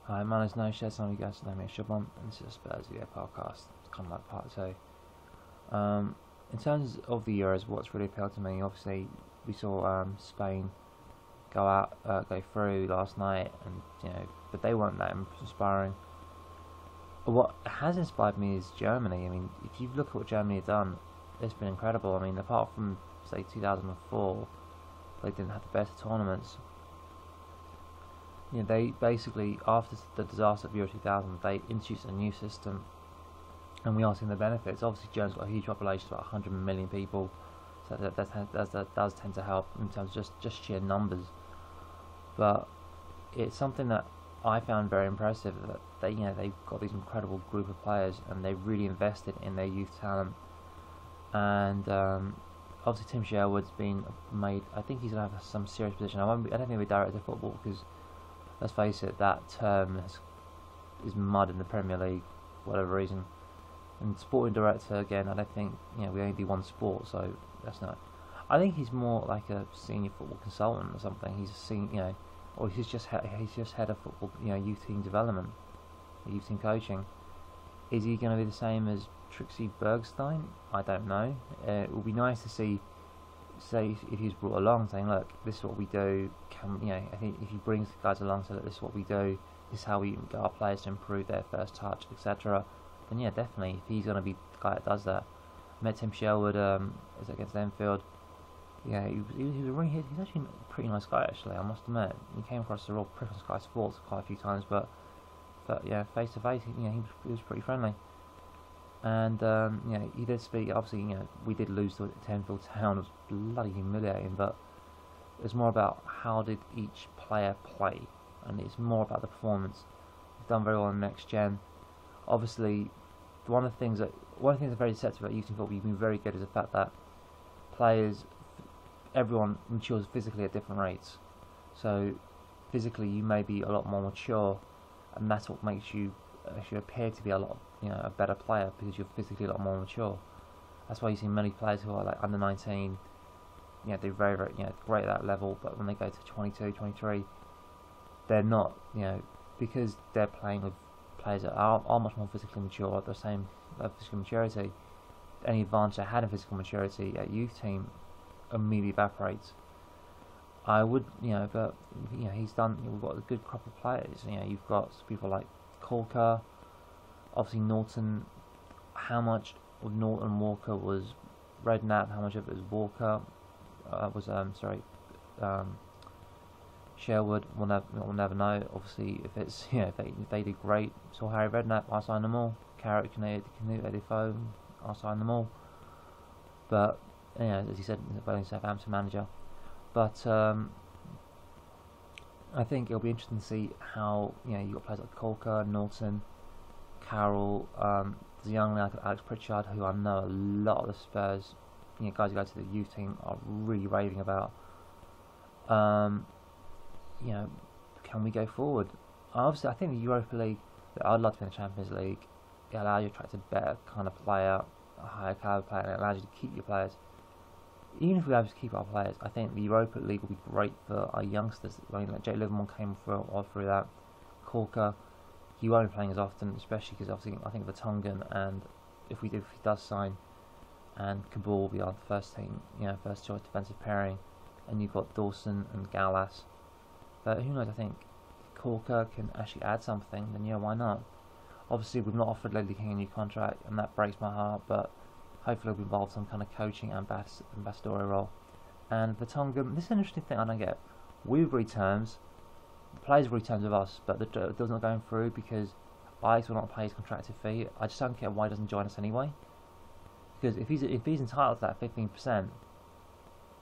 Hi, my name's No Shed, some of you guys know me as Youshubes, and this is a Spurs video podcast. It's kind of like part 2. In terms of the Euros, what's really appealed to me, obviously, we saw Spain go through last night, and but they weren't that inspiring. What has inspired me is Germany. I mean, if you look at what Germany have done, it's been incredible. I mean, apart from say 2004, they didn't have the best tournaments. They basically, after the disaster of Euro 2000, they introduced a new system, and we are seeing the benefits. Obviously, Germany's got a huge population, about 100 million people, so that does tend to help in terms of just sheer numbers. But it's something that I found very impressive, that they've got these incredible group of players, and they really invested in their youth talent. And obviously, Tim Sherwood's been made. I think he's gonna have some serious position. I don't think he'll be director of football because, let's face it, that term is mud in the Premier League for whatever reason. And sporting director, again, I don't think, we only do one sport, so that's not. I think he's more like a senior football consultant or something. He's a senior, or he's just head of football, youth team development, youth team coaching. Is he going to be the same as Trixie Bergstein? I don't know. It would be nice to see. Say if he's brought along, saying, "Look, this is what we do." I think if he brings the guys along, so that this is what we do, this is how we get our players to improve their first touch, etc. Then yeah, definitely, if he's going to be the guy that does that. I met Tim Sherwood against Enfield. Yeah, he's actually a pretty nice guy, actually. I must admit, he came across the real prick on Sky Sports quite a few times, but yeah, face to face, he was pretty friendly. And he did speak. Obviously, we did lose to Enfield Town. It was bloody humiliating, but it's more about how did each player play, and it's more about the performance. We've done very well in next gen. Obviously, one of the things that's very deceptive about youth football, you've been very good, is the fact that everyone matures physically at different rates. So physically, you may be a lot more mature, and that's what makes you appear to be a better player, because you're physically a lot more mature. That's why you see many players who are like under 19, they're very, very great at that level, but when they go to 22, 23, they're not, because they're playing with players that are much more physically mature, at the same physical maturity. Any advantage they had in physical maturity at youth team immediately evaporates. I would, but he's done. We've got a good crop of players. You've got people like Corker, obviously Norton. How much of Norton Walker was Redknapp? How much of it was Walker? Sherwood. We'll never know. Obviously, if it's if they did great. So Harry Redknapp, I'll sign them all. Carrot, Canute, Defoe, I'll sign them all. But as he said, he's a Southampton manager. But I think it'll be interesting to see how you've got players like Corker, Norton, Carroll, there's a young man like Alex Pritchard, who I know a lot of the Spurs guys who go to the youth team are really raving about. Can we go forward? Obviously, I think the Europa League, I'd love to be in the Champions League. It allows you to attract a better kind of player, a higher caliber player, and it allows you to keep your players. Even if we have to keep our players, I think the Europa League will be great for our youngsters. I mean, like Jake Livermore came through that. Corker, he won't be playing as often, especially because obviously I think Vertonghen, and if he does sign, and Kabul will be our first team, first choice defensive pairing, and you've got Dawson and Gallas. But who knows? I think Corker can actually add something. Then why not? Obviously, we've not offered Ledley King a new contract, and that breaks my heart. But hopefully, we'll be involved in some kind of coaching ambassadorial role. And Vertonghen, this is an interesting thing I don't get. We agreed terms. The players agreed terms with us, but the deal's not going through because Ajax will not pay his contracted fee. I just don't get why he doesn't join us anyway. Because if he's entitled to that 15%, then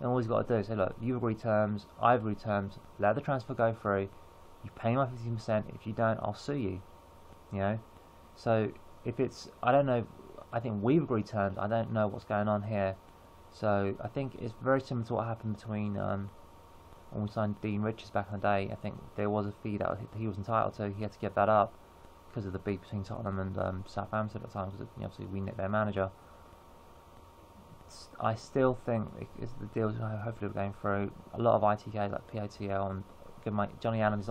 all he's got to do is say, look, you've agreed terms, I've agreed terms, let the transfer go through, you pay my 15%, if you don't, I'll sue you. So if it's, I don't know, I think we've agreed terms, I don't know what's going on here. So I think it's very similar to what happened between when we signed Dean Richards back in the day. I think there was a fee that he was entitled to, he had to give that up because of the beef between Tottenham and Southampton at the time, because obviously we nicked their manager. I still think the deals hopefully going through. A lot of ITKs like PATL and good mate Johnny Allen is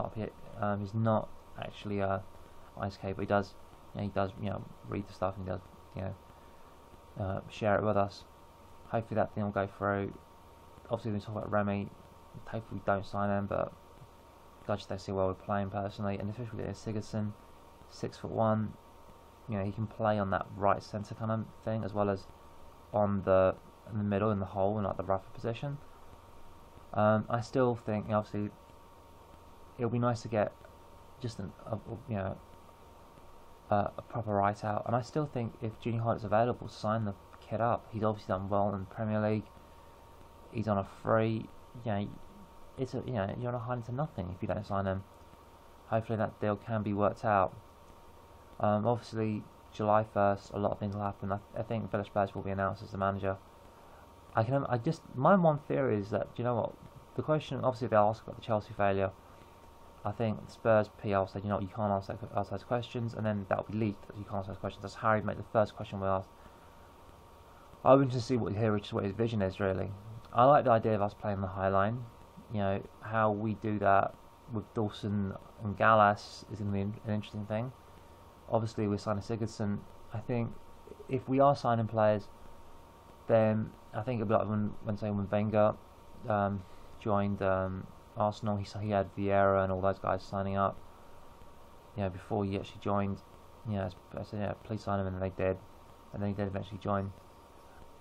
not actually ice but he does, read the stuff, and he does, share it with us. Hopefully that thing will go through. Obviously, we talk about Remy. Hopefully, we don't sign him, but I just don't see where we're playing personally. And especially Sigurdsson, 6'1". He can play on that right centre kind of thing, as well as in the middle, in the hole, in like the rougher position. I still think, obviously, it'll be nice to get just a proper right out. And I still think if Junior Hoylett's available, sign the kid up. He's obviously done well in the Premier League. He's on a free. It's you're on a hide into nothing if you don't sign him. Hopefully that deal can be worked out. Obviously, July 1st, a lot of things will happen. I think Spurs will be announced as the manager. My one theory is that, the question, obviously they ask about the Chelsea failure. I think Spurs PR will say, you can't ask those questions, and then that will be leaked that you can't ask those questions. That's Harry made the first question we asked. I want to see what his vision is, really. I like the idea of us playing the high line. How we do that with Dawson and Gallas is going to be an interesting thing. Obviously, we're signing Sigurdsson. I think if we are signing players, then I think it'll be like when Wenger joined Arsenal. He had Vieira and all those guys signing up. Before he actually joined. I said, please sign him, and then they did, and then he did eventually join.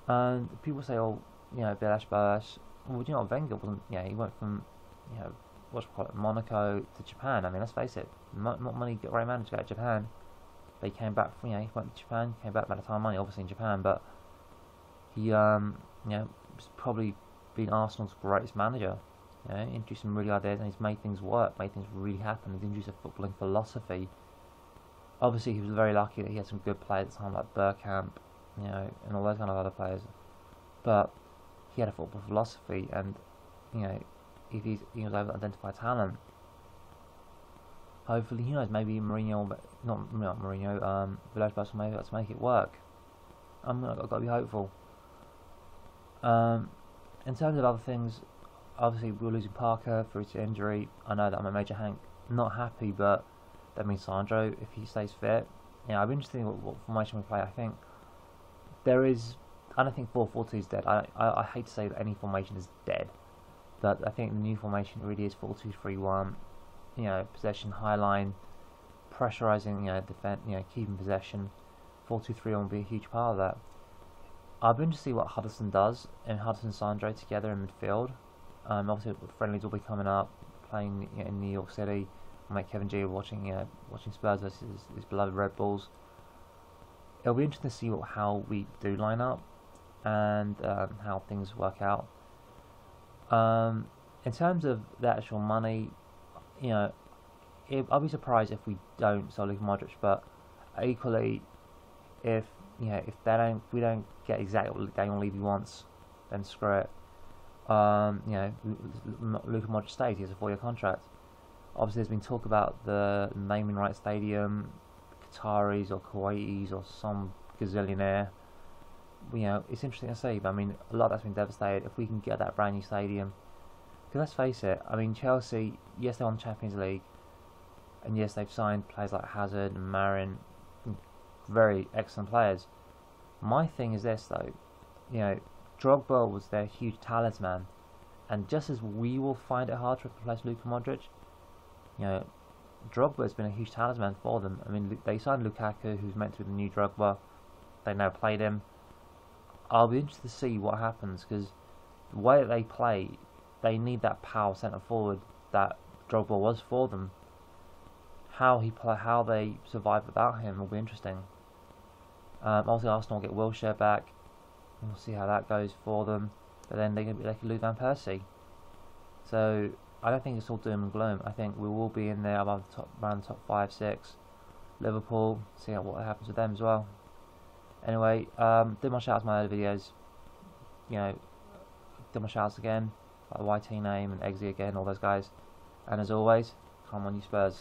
And people say, Villas-Boas. Well, Wenger wasn't. He went from, Monaco to Japan. I mean, let's face it, not many great managers go to Japan. They came back from, he went to Japan, came back by the time money, obviously in Japan, but he, probably been Arsenal's greatest manager. Introduced some really ideas, and he's made things work, made things really happen. He's introduced a footballing philosophy. Obviously, he was very lucky that he had some good players at the time, like Bergkamp, and all those kind of other players. But he had a football philosophy, and if he was able to identify talent, hopefully, maybe Mourinho, not Mourinho, Villas-Boas will maybe be able to make it work. I've got to be hopeful. In terms of other things, obviously we're losing Parker through to injury. I know that I'm a Major Hank, not happy, but that means Sandro, if he stays fit. I'd be interested in what formation we play. I think I don't think 4-4-2 is dead. I hate to say that any formation is dead, but I think the new formation really is 4-2-3-1. Possession, high line, pressurising, defense, keeping possession. 4-2-3-1 will be a huge part of that. I've been to see what Hudson does, and Hudson and Sandro together in midfield. Obviously, friendlies will be coming up, playing in New York City. I'll make Kevin G watching Spurs versus his beloved Red Bulls. It'll be interesting to see how we do line up, and how things work out. In terms of the actual money, I'll be surprised if we don't sell Luka Modric, but equally, if we don't get exactly what Daniel Levy wants, then screw it. Luka Modric stays. He has a 4-year contract. Obviously, there's been talk about the naming rights stadium, Qataris or Kuwaitis or some gazillionaire. It's interesting to see, but I mean, a lot that's been devastated. If we can get that brand new stadium, because let's face it, I mean, Chelsea, yes, they're on the Champions League, and yes, they've signed players like Hazard and Marin, very excellent players. My thing is this, though, Drogba was their huge talisman, and just as we will find it hard to replace Luka Modric, Drogba has been a huge talisman for them. I mean, they signed Lukaku, who's meant to be the new Drogba. They now played him. I'll be interested to see what happens, because the way that they play, they need that power centre forward that Drogba was for them. How they survive without him will be interesting. Obviously, Arsenal will get Wilshere back. We'll see how that goes for them. But then they could lose Van Persie. So I don't think it's all doom and gloom. I think we will be in there around the top 5, 6. Liverpool, see what happens with them as well. Anyway, did my shout outs my other videos. Did my shout outs again, like YT name and Eggsy again, all those guys. And as always, come on, you Spurs.